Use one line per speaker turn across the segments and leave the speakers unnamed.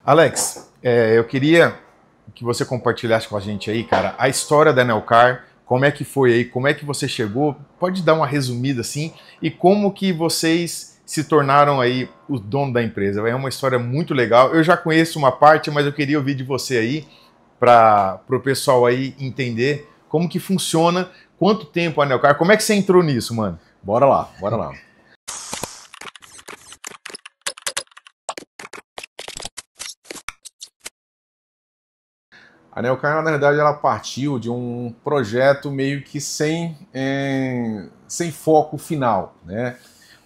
Alex, eu queria que você compartilhasse com a gente aí, cara, a história da Nelcar, como é que foi aí, como é que você chegou, pode dar uma resumida assim, e como que vocês se tornaram aí o dono da empresa. É uma história muito legal. Eu já conheço uma parte, mas eu queria ouvir de você aí, para o pessoal aí entender como que funciona, quanto tempo a Nelcar, como é que você entrou nisso, mano?
Bora lá, bora lá. A Neocar, na verdade, ela partiu de um projeto meio que sem foco final, né?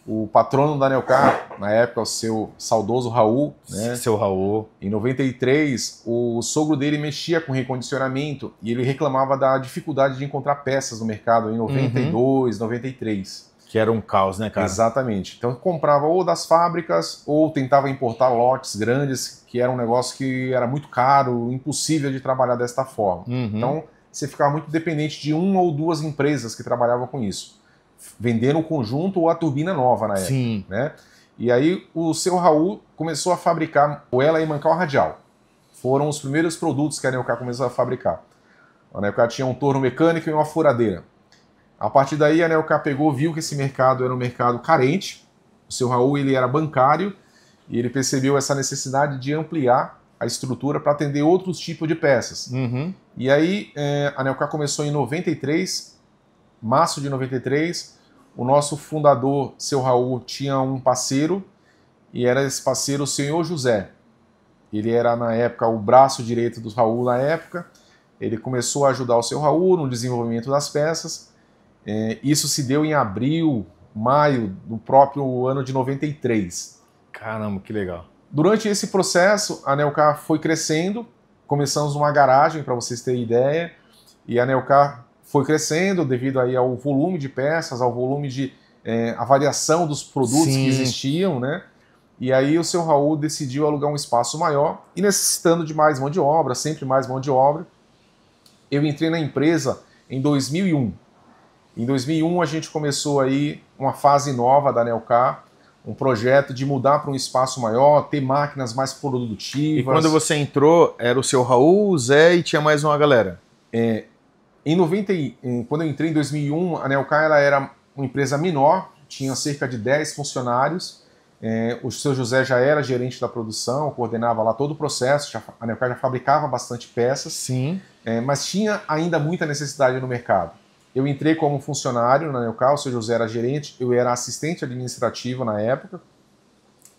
O patrono da Neocar, na época, o seu saudoso Raul, né?
Seu Raul.
Em 93, o sogro dele mexia com recondicionamento e ele reclamava da dificuldade de encontrar peças no mercado em 92, 93.
Que era um caos, né, cara?
Exatamente. Então comprava ou das fábricas ou tentava importar lotes grandes, que era um negócio que era muito caro, impossível de trabalhar desta forma. Então você ficava muito dependente de uma ou duas empresas que trabalhavam com isso, vendendo o conjunto ou a turbina nova na época.
Sim.
Né? E aí o seu Raul começou a fabricar moela e mancal radial. Foram os primeiros produtos que a Neocar começou a fabricar. A Neocar tinha um torno mecânico e uma furadeira. A partir daí a Neocar pegou, viu que esse mercado era um mercado carente. O seu Raul ele era bancário e ele percebeu essa necessidade de ampliar a estrutura para atender outros tipos de peças. E aí a Neocar começou em 93, março de 93. O nosso fundador, seu Raul, tinha um parceiro e era esse parceiro o senhor José. Ele era na época o braço direito do Raul na época. Ele começou a ajudar o seu Raul no desenvolvimento das peças. Isso se deu em abril, maio do próprio ano de 93.
Caramba, que legal.
Durante esse processo, a Neocar foi crescendo. Começamos numa garagem, para vocês terem ideia, e a Neocar foi crescendo devido aí ao volume de peças, ao volume de a variação dos produtos que existiam, né? E aí o seu Raul decidiu alugar um espaço maior e necessitando de mais mão de obra, sempre mais mão de obra. Eu entrei na empresa em 2001. Em 2001 a gente começou aí uma fase nova da Neocar, um projeto de mudar para um espaço maior, ter máquinas mais produtivas.
E quando você entrou, era o seu Raul, o Zé e tinha mais uma galera?
Quando eu entrei em 2001, a Neocar ela era uma empresa menor, tinha cerca de 10 funcionários. O seu José já era gerente da produção, coordenava lá todo o processo, a Neocar já fabricava bastante peças.
Sim.
Mas tinha ainda muita necessidade no mercado. Eu entrei como funcionário na Neocar, o seu José era gerente, eu era assistente administrativo na época.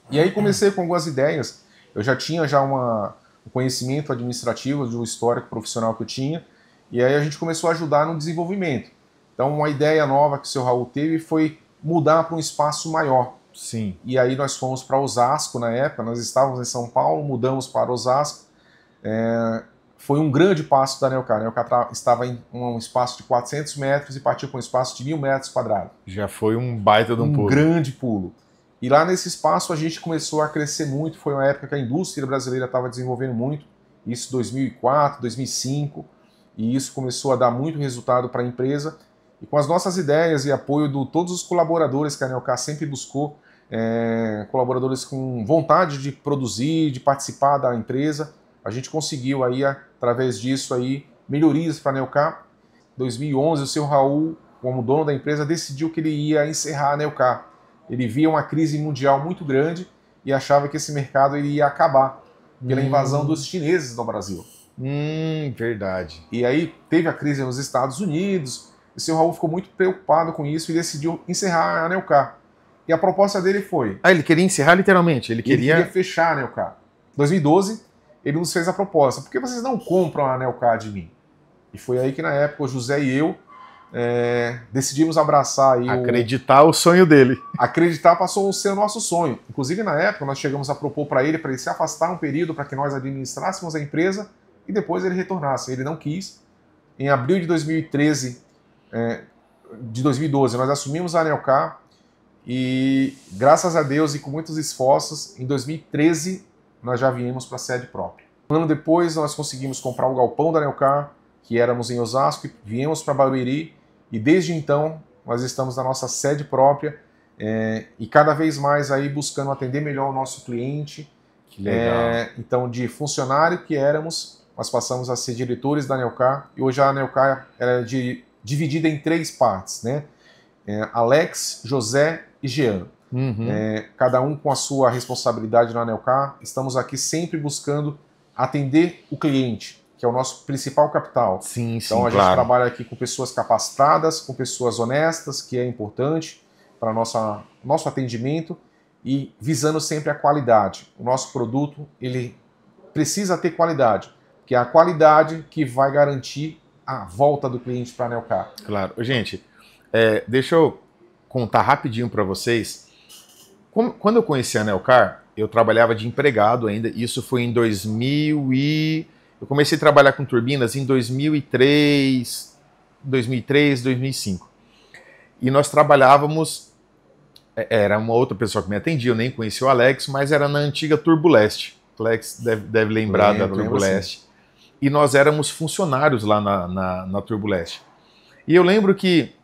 E aí comecei com algumas ideias. Eu já tinha um conhecimento administrativo do histórico profissional que eu tinha. E aí a gente começou a ajudar no desenvolvimento. Então uma ideia nova que o seu Raul teve foi mudar para um espaço maior.
Sim.
E aí nós fomos para Osasco na época, nós estávamos em São Paulo, mudamos para Osasco. Foi um grande passo da Neocar. A Neocar estava em um espaço de 400 metros e partiu para um espaço de 1.000 metros quadrados.
Já foi um baita de um pulo.
Um grande pulo. E lá nesse espaço a gente começou a crescer muito. Foi uma época que a indústria brasileira estava desenvolvendo muito. Isso 2004, 2005. E isso começou a dar muito resultado para a empresa. E com as nossas ideias e apoio de todos os colaboradores que a Neocar sempre buscou, colaboradores com vontade de produzir, de participar da empresa, a gente conseguiu aí, através disso aí, melhorias para a Neocar. Em 2011, o seu Raul, como dono da empresa, decidiu que ele ia encerrar a Neocar. Ele via uma crise mundial muito grande e achava que esse mercado ele ia acabar pela invasão dos chineses no Brasil.
Verdade.
E aí teve a crise nos Estados Unidos, e o seu Raul ficou muito preocupado com isso e decidiu encerrar a Neocar. E a proposta dele foi...
ele queria encerrar literalmente? Ele queria
fechar a Neocar. Em 2012, ele nos fez a proposta. Por que vocês não compram a Neocar de mim? E foi aí que na época o José e eu decidimos abraçar aí
acreditar o sonho dele.
Acreditar passou a ser o nosso sonho. Inclusive na época nós chegamos a propor para ele se afastar um período para que nós administrássemos a empresa e depois ele retornasse. Ele não quis. Em abril de 2012 nós assumimos a Neocar e graças a Deus e com muitos esforços, em 2013 nós já viemos para a sede própria. Um ano depois nós conseguimos comprar o galpão da Neocar, que éramos em Osasco, e viemos para Barueri, e desde então nós estamos na nossa sede própria e cada vez mais aí buscando atender melhor o nosso cliente,
Que legal.
Então, de funcionário que éramos, nós passamos a ser diretores da Anelcar, e hoje a Anelcar é dividida em 3 partes, né? Alex, José e Jean.
Uhum.
Cada um com a sua responsabilidade na Anelcar. Estamos aqui sempre buscando atender o cliente, que é o nosso principal capital.
Sim,
Então a gente trabalha aqui com pessoas capacitadas, com pessoas honestas, que é importante para nosso atendimento, e visando sempre a qualidade. O nosso produto, ele precisa ter qualidade, que é a qualidade que vai garantir a volta do cliente para a Anelcar.
Claro. Gente, deixa eu contar rapidinho para vocês. Quando eu conheci a Anelcar, eu trabalhava de empregado ainda. Isso foi em 2000 e... Eu comecei a trabalhar com turbinas em 2003, 2005. E nós trabalhávamos... Era uma outra pessoa que me atendia, eu nem conhecia o Alex, mas era na antiga Turbuleste. O Alex deve lembrar da Turbuleste. E nós éramos funcionários lá na Turbuleste. E eu lembro que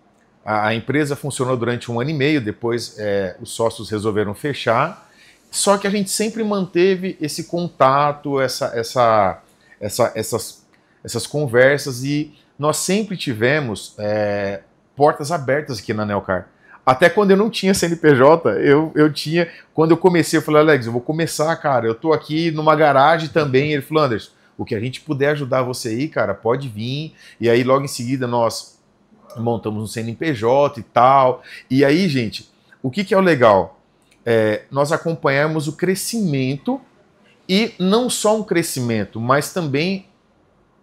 a empresa funcionou durante 1 ano e meio, depois os sócios resolveram fechar, só que a gente sempre manteve esse contato, essas conversas, e nós sempre tivemos portas abertas aqui na Anelcar. Até quando eu não tinha CNPJ, eu tinha... Quando eu comecei, eu falei, Alex, eu vou começar, cara, eu tô aqui numa garagem também. Ele falou, Anderson, o que a gente puder ajudar você aí, cara, pode vir. E aí, logo em seguida, nós montamos um CNPJ e tal. E aí, gente, o que é o legal? Nós acompanhamos o crescimento, e não só um crescimento, mas também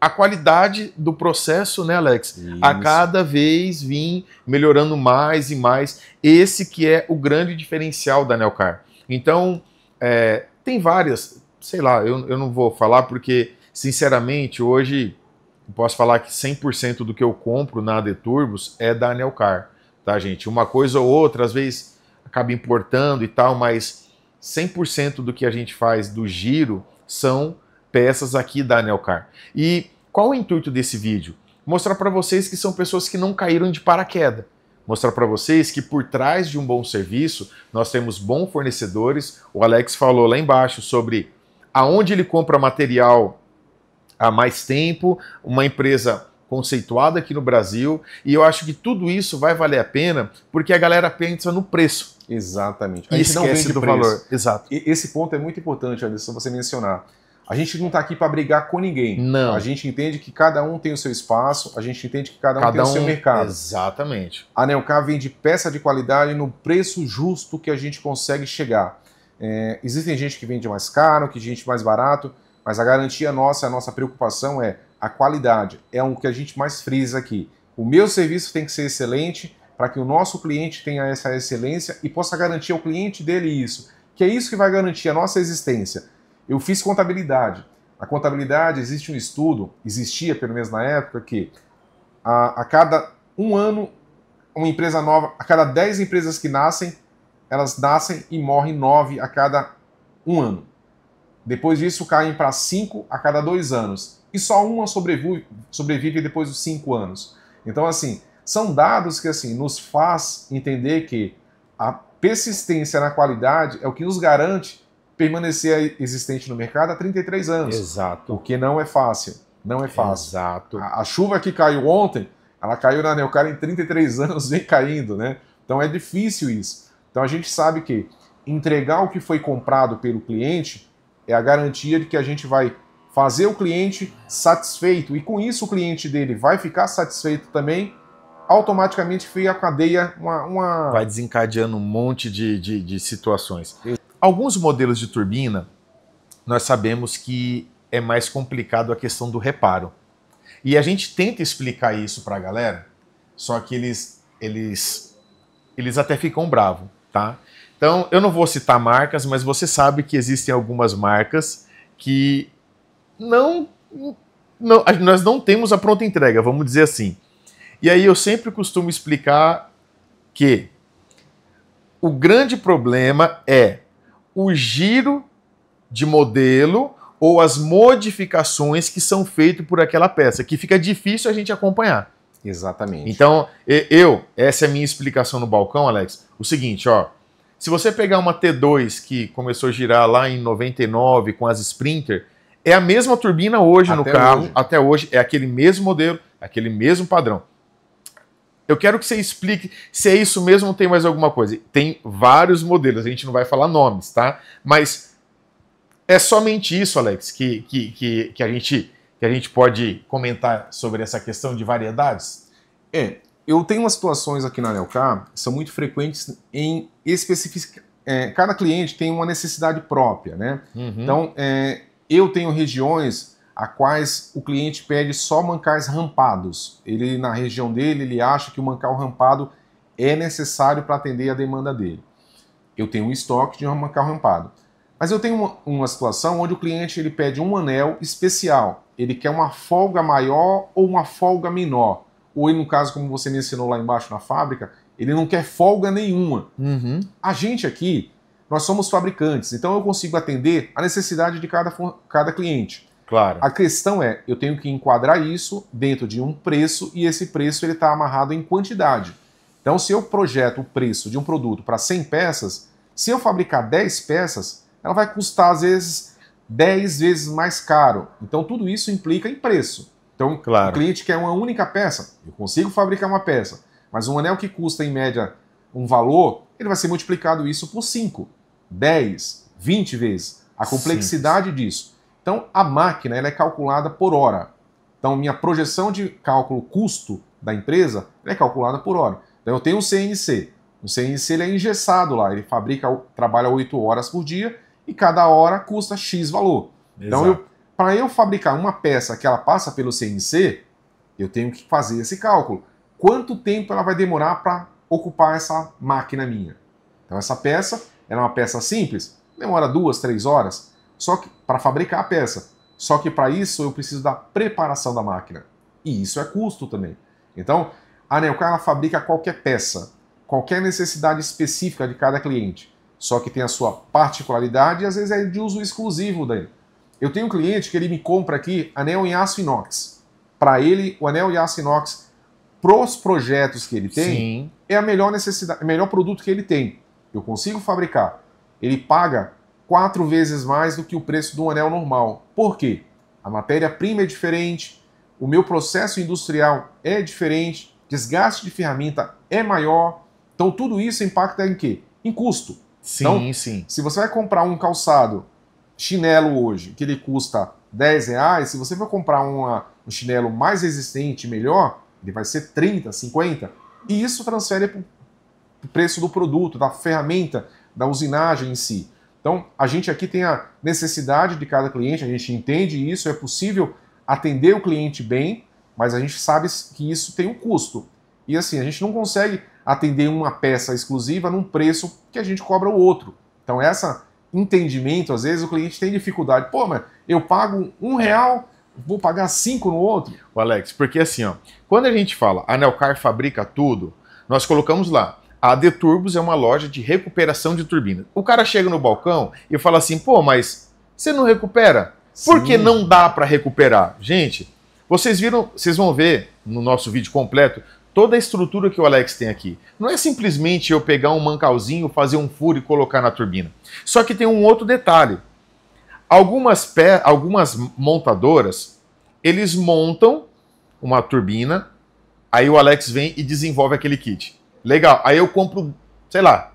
a qualidade do processo, né, Alex? Isso. A cada vez vir melhorando mais e mais. Esse que é o grande diferencial da Anelcar. Então, tem várias, sei lá, eu não vou falar porque, sinceramente, hoje eu posso falar que 100% do que eu compro na AD Turbos é da Anelcar, tá, gente? Uma coisa ou outra, às vezes, acaba importando e tal, mas 100% do que a gente faz do giro são peças aqui da Anelcar. E qual o intuito desse vídeo? Mostrar para vocês que são pessoas que não caíram de paraquedas. Mostrar para vocês que por trás de um bom serviço, nós temos bons fornecedores. O Alex falou lá embaixo sobre aonde ele compra material há mais tempo, uma empresa conceituada aqui no Brasil, e eu acho que tudo isso vai valer a pena porque a galera pensa no preço.
Exatamente.
A gente não vende do valor. Exato.
E esse ponto é muito importante, Anderson, você mencionar. A gente não está aqui para brigar com ninguém.
Não.
A gente entende que cada um tem o seu espaço, a gente entende que cada um tem o seu mercado.
Exatamente.
A Anelcar vende peça de qualidade no preço justo que a gente consegue chegar. Existem gente que vende mais caro, que gente mais barato, mas a garantia nossa, a nossa preocupação é a qualidade. É o que a gente mais frisa aqui. O meu serviço tem que ser excelente para que o nosso cliente tenha essa excelência e possa garantir ao cliente dele isso. Que é isso que vai garantir a nossa existência. Eu fiz contabilidade. A contabilidade, existe um estudo, existia pelo menos na época, que a cada 1 ano, uma empresa nova, a cada 10 empresas que nascem, elas nascem e morrem 9 a cada 1 ano. Depois disso, caem para 5 a cada 2 anos. E só uma sobrevive depois dos 5 anos. Então, assim, são dados que assim, nos faz entender que a persistência na qualidade é o que nos garante permanecer existente no mercado há 33 anos.
Exato.
O que não é fácil. Não é fácil.
Exato.
A chuva que caiu ontem, ela caiu na Anelcar em 33 anos, vem caindo, né? Então é difícil isso. Então a gente sabe que entregar o que foi comprado pelo cliente é a garantia de que a gente vai fazer o cliente satisfeito, e com isso o cliente dele vai ficar satisfeito também, automaticamente cria a cadeia,
vai desencadeando um monte de situações. Alguns modelos de turbina, nós sabemos que é mais complicado a questão do reparo. E a gente tenta explicar isso para a galera, só que eles até ficam bravos, tá? Então, eu não vou citar marcas, mas você sabe que existem algumas marcas que nós não temos a pronta entrega, vamos dizer assim. E aí eu sempre costumo explicar que o grande problema é o giro de modelo ou as modificações que são feitas por aquela peça, que fica difícil a gente acompanhar.
Exatamente.
Então, essa é a minha explicação no balcão, Alex. O seguinte, ó, Se você pegar uma T2 que começou a girar lá em 99 com as Sprinter, é a mesma turbina hoje no carro, até hoje, é aquele mesmo modelo, aquele mesmo padrão. Eu quero que você explique se é isso mesmo ou tem mais alguma coisa. Tem vários modelos, a gente não vai falar nomes, tá? Mas é somente isso, Alex, que a gente pode comentar sobre essa questão de variedades?
Eu tenho umas situações aqui na Anelcar que são muito frequentes em especificar. Cada cliente tem uma necessidade própria, né?
Uhum.
Então, eu tenho regiões a quais o cliente pede só mancais rampados. Ele, na região dele, ele acha que o mancal rampado é necessário para atender a demanda dele. Eu tenho um estoque de um mancal rampado. Mas eu tenho uma situação onde o cliente ele pede um anel especial. Ele quer uma folga maior ou uma folga menor. Ou, no caso, como você mencionou lá embaixo na fábrica, ele não quer folga nenhuma.
Uhum.
A gente aqui, nós somos fabricantes, então eu consigo atender a necessidade de cada cliente.
Claro.
A questão é, eu tenho que enquadrar isso dentro de um preço e esse preço está amarrado em quantidade. Então, se eu projeto o preço de um produto para 100 peças, se eu fabricar 10 peças, ela vai custar, às vezes, 10 vezes mais caro. Então, tudo isso implica em preço. Então,
claro.
O cliente quer uma única peça, eu consigo fabricar uma peça, mas um anel que custa, em média, um valor, ele vai ser multiplicado isso por 5, 10, 20 vezes. A complexidade disso. Então, a máquina ela é calculada por hora. Então, minha projeção de cálculo custo da empresa é calculada por hora. Então, eu tenho um CNC. O CNC ele é engessado lá, ele trabalha 8 horas por dia e cada hora custa X valor.
Exato.
Então, para eu fabricar uma peça que ela passa pelo CNC, eu tenho que fazer esse cálculo. Quanto tempo ela vai demorar para ocupar essa máquina minha? Então, essa peça ela é uma peça simples, demora 2, 3 horas. Só que para fabricar a peça. Só que para isso eu preciso da preparação da máquina. E isso é custo também. Então, a Anelcar ela fabrica qualquer peça, qualquer necessidade específica de cada cliente. Só que tem a sua particularidade e às vezes é de uso exclusivo dele. Eu tenho um cliente que ele me compra aqui anel em aço inox. Para ele, o anel em aço inox, pros projetos que ele tem,
sim,
é a melhor necessidade, o melhor produto que ele tem. Eu consigo fabricar. Ele paga 4 vezes mais do que o preço de um anel normal. Por quê? A matéria-prima é diferente, o meu processo industrial é diferente, desgaste de ferramenta é maior. Então tudo isso impacta em quê? Em custo.
Sim,
então,
sim.
Se você vai comprar um calçado, chinelo hoje, que ele custa R$10, se você for comprar um chinelo mais resistente, melhor, ele vai ser 30, 50. E isso transfere para o preço do produto, da ferramenta, da usinagem em si. Então, a gente aqui tem a necessidade de cada cliente, a gente entende isso, é possível atender o cliente bem, mas a gente sabe que isso tem um custo. E assim, a gente não consegue atender uma peça exclusiva num preço que a gente cobra o outro. Então, esse entendimento, às vezes o cliente tem dificuldade. Pô, mas eu pago R$1, vou pagar 5 no outro?
O Alex, porque assim, ó, quando a gente fala a Anelcar fabrica tudo, nós colocamos lá, a AD Turbos é uma loja de recuperação de turbina. O cara chega no balcão e fala assim, pô, mas você não recupera? Por que não dá para recuperar? Gente, vocês vão ver no nosso vídeo completo toda a estrutura que o Alex tem aqui. Não é simplesmente eu pegar um mancalzinho, fazer um furo e colocar na turbina. Só que tem um outro detalhe. Algumas montadoras, eles montam uma turbina, aí o Alex vem e desenvolve aquele kit. Legal, aí eu compro, sei lá,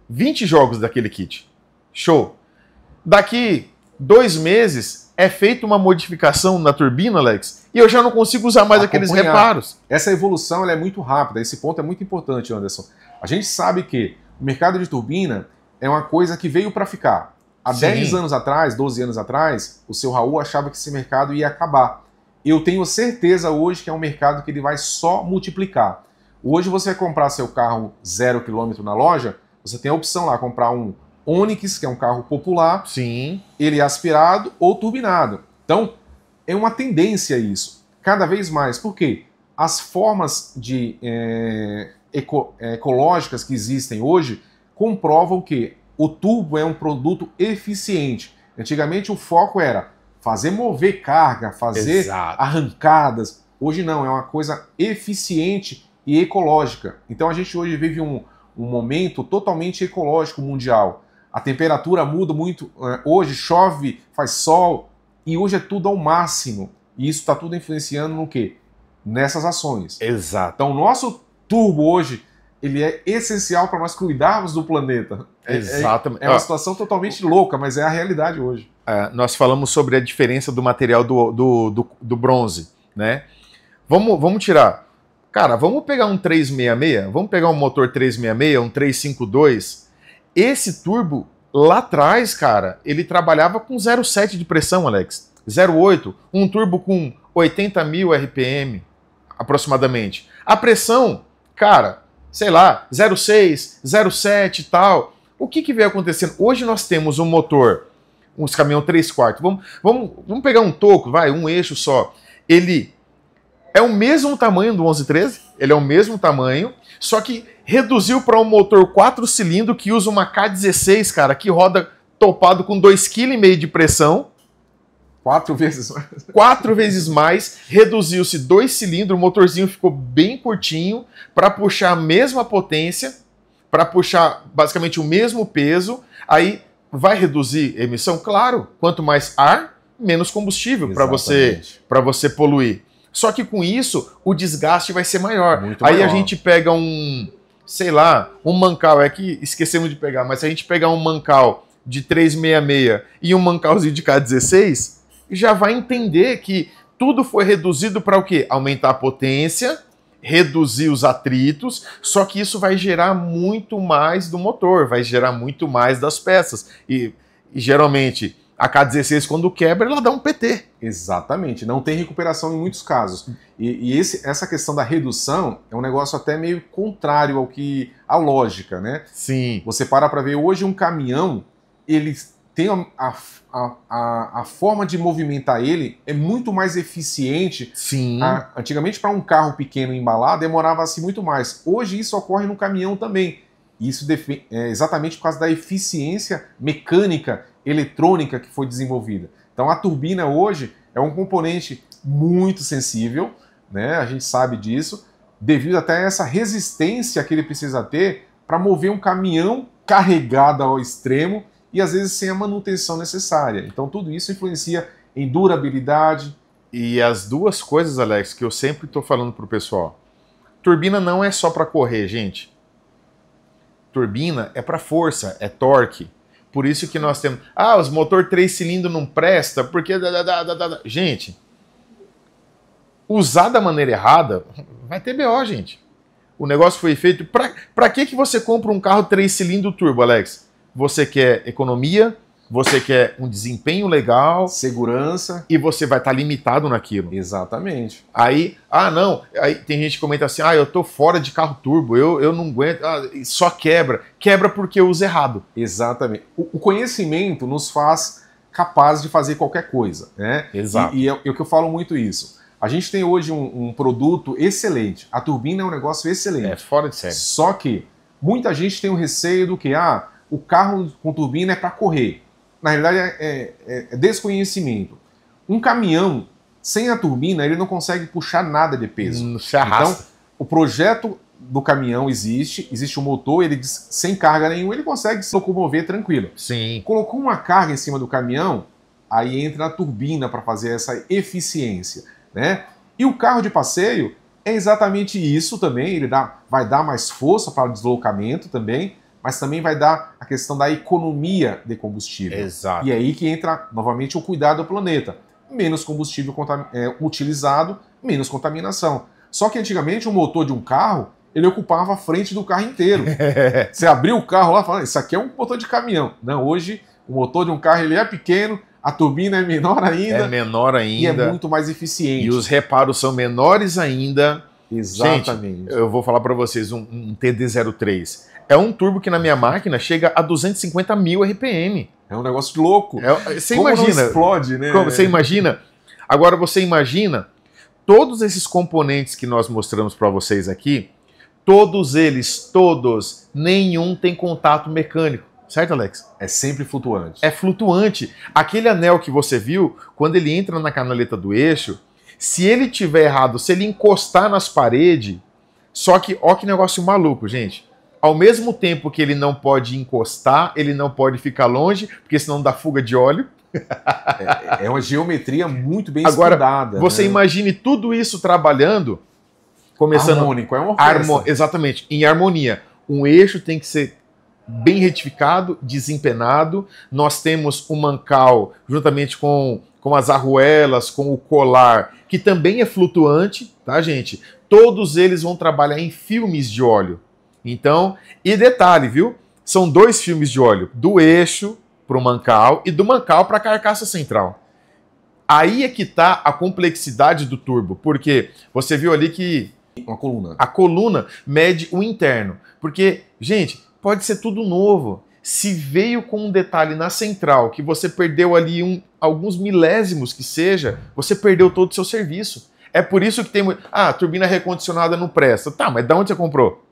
20 jogos daquele kit. Show. Daqui 2 meses é feita uma modificação na turbina, Alex, e eu já não consigo usar mais aqueles reparos.
Essa evolução ela é muito rápida, esse ponto é muito importante, Anderson. A gente sabe que o mercado de turbina é uma coisa que veio para ficar. Há 10 anos atrás, 12 anos atrás, o seu Raul achava que esse mercado ia acabar. Eu tenho certeza hoje que é um mercado que ele vai só multiplicar. Hoje você vai comprar seu carro 0 km na loja, você tem a opção lá, comprar um Onix, que é um carro popular,
sim,
ele é aspirado ou turbinado. Então, é uma tendência isso, cada vez mais. Por quê? As formas ecológicas que existem hoje comprovam que o turbo é um produto eficiente. Antigamente o foco era fazer mover carga, fazer arrancadas. Hoje não, é uma coisa eficiente e ecológica. Então a gente hoje vive um um momento totalmente ecológico mundial. A temperatura muda muito, hoje chove, faz sol, e hoje é tudo ao máximo. E isso está tudo influenciando no quê? Nessas ações.
Exato.
Então, o nosso turbo hoje, ele é essencial para nós cuidarmos do planeta.
Exatamente.
É uma situação totalmente louca, mas é a realidade hoje.
Nós falamos sobre a diferença do material do bronze, né? Vamos tirar. Cara, vamos pegar um 366, vamos pegar um motor 366, um 352. Esse turbo, lá atrás, cara, ele trabalhava com 0,7 de pressão, Alex. 0,8, um turbo com 80.000 RPM, aproximadamente. A pressão, cara, sei lá, 0,6, 0,7 e tal. O que veio acontecendo? Hoje nós temos um motor, uns caminhão 3/4. Vamos pegar um toco, um eixo só. Ele é o mesmo tamanho do 1113, ele é o mesmo tamanho, só que reduziu para um motor 4 cilindros que usa uma K16, cara, que roda topado com 2,5 kg de pressão.
4 vezes mais.
4 vezes mais, reduziu-se 2 cilindros, o motorzinho ficou bem curtinho para puxar a mesma potência, para puxar basicamente o mesmo peso. Aí vai reduzir a emissão? Claro, quanto mais ar, menos combustível para você poluir. Só que com isso, o desgaste vai ser maior.
Muito
aí
maior.
A gente pega um mancal, é que esquecemos de pegar, mas se a gente pegar um mancal de 366 e um mancalzinho de K16, já vai entender que tudo foi reduzido para o quê? Aumentar a potência, reduzir os atritos, só que isso vai gerar muito mais do motor, vai gerar muito mais das peças. E geralmente a K16, quando quebra, ela dá um PT.
Exatamente, não tem recuperação em muitos casos. E essa questão da redução é um negócio até meio contrário à lógica, né?
Sim.
Você para ver hoje um caminhão, ele tem a forma de movimentar ele é muito mais eficiente.
Sim.
Antigamente, para um carro pequeno embalar, demorava-se muito mais. Hoje isso ocorre no caminhão também. Isso é exatamente por causa da eficiência mecânica, eletrônica que foi desenvolvida. Então a turbina hoje é um componente muito sensível, né? A gente sabe disso, devido até a essa resistência que ele precisa ter para mover um caminhão carregado ao extremo e às vezes sem a manutenção necessária. Então tudo isso influencia em durabilidade.
E as duas coisas, Alex, que eu sempre estou falando para o pessoal. Turbina não é só para correr, gente. Turbina é para força, é torque. Por isso que nós temos... os motor 3 cilindros não presta, porque... Gente, usar da maneira errada, vai ter BO, gente. O negócio foi feito... Para que você compra um carro 3 cilindros turbo, Alex? Você quer economia, você quer um desempenho legal,
segurança,
e você vai estar limitado naquilo.
Exatamente.
Aí, aí tem gente que comenta assim, eu tô fora de carro turbo, eu não aguento, só quebra. Quebra porque eu uso errado.
Exatamente. O conhecimento nos faz capazes de fazer qualquer coisa, né?
Exato.
E é o que eu falo muito isso. A gente tem hoje um produto excelente. A turbina é um negócio excelente.
É fora de série.
Só que muita gente tem o receio do que, o carro com turbina é para correr. Na realidade, é desconhecimento. Um caminhão, sem a turbina, ele não consegue puxar nada de peso.
Se arrasta.
Então, o projeto do caminhão existe um motor, ele sem carga nenhuma, ele consegue se locomover tranquilo.
Sim.
Colocou uma carga em cima do caminhão, aí entra a turbina para fazer essa eficiência, né? E o carro de passeio é exatamente isso também, ele vai dar mais força para o deslocamento também, mas também vai dar a questão da economia de combustível.
Exato.
E é aí que entra novamente o cuidado do planeta. Menos combustível utilizado, menos contaminação. Só que antigamente o motor de um carro, ele ocupava a frente do carro inteiro. Você abriu o carro lá e fala, isso aqui é um motor de caminhão. Não, hoje o motor de um carro ele é pequeno, a turbina é menor ainda.
É menor ainda.
E é muito mais eficiente.
E os reparos são menores ainda.
Exatamente.
Gente, eu vou falar para vocês, um TD03. É um turbo que na minha máquina chega a 250.000 RPM.
É um negócio de louco.
Você
Como
imagina?
Não explode, né?
Você imagina? Agora você imagina todos esses componentes que nós mostramos para vocês aqui, todos eles, nenhum tem contato mecânico. Certo, Alex?
É sempre flutuante.
É flutuante. Aquele anel que você viu, quando ele entra na canaleta do eixo, se ele tiver errado, se ele encostar nas paredes, só que, ó que negócio maluco, gente. ao mesmo tempo que ele não pode encostar, ele não pode ficar longe, porque senão dá fuga de óleo.
É uma geometria muito bem
Agora,
estudada.
você
né?
imagine tudo isso trabalhando, começando...
Harmônico, é uma orquestra.
Exatamente, em harmonia. Um eixo tem que ser bem retificado, desempenado. Nós temos o mancal, juntamente com as arruelas, com o colar, que também é flutuante, tá, gente? Todos eles vão trabalhar em filmes de óleo. Então, e detalhe, viu? São 2 filmes de óleo, do eixo para o mancal e do mancal para a carcaça central. Aí é que está a complexidade do turbo, porque você viu ali que
Uma coluna.
a coluna mede o interno. Porque, gente, pode ser tudo novo. Se veio com um detalhe na central que você perdeu ali alguns milésimos que seja, você perdeu todo o seu serviço. É por isso que tem... turbina recondicionada não presta. Tá, mas de onde você comprou?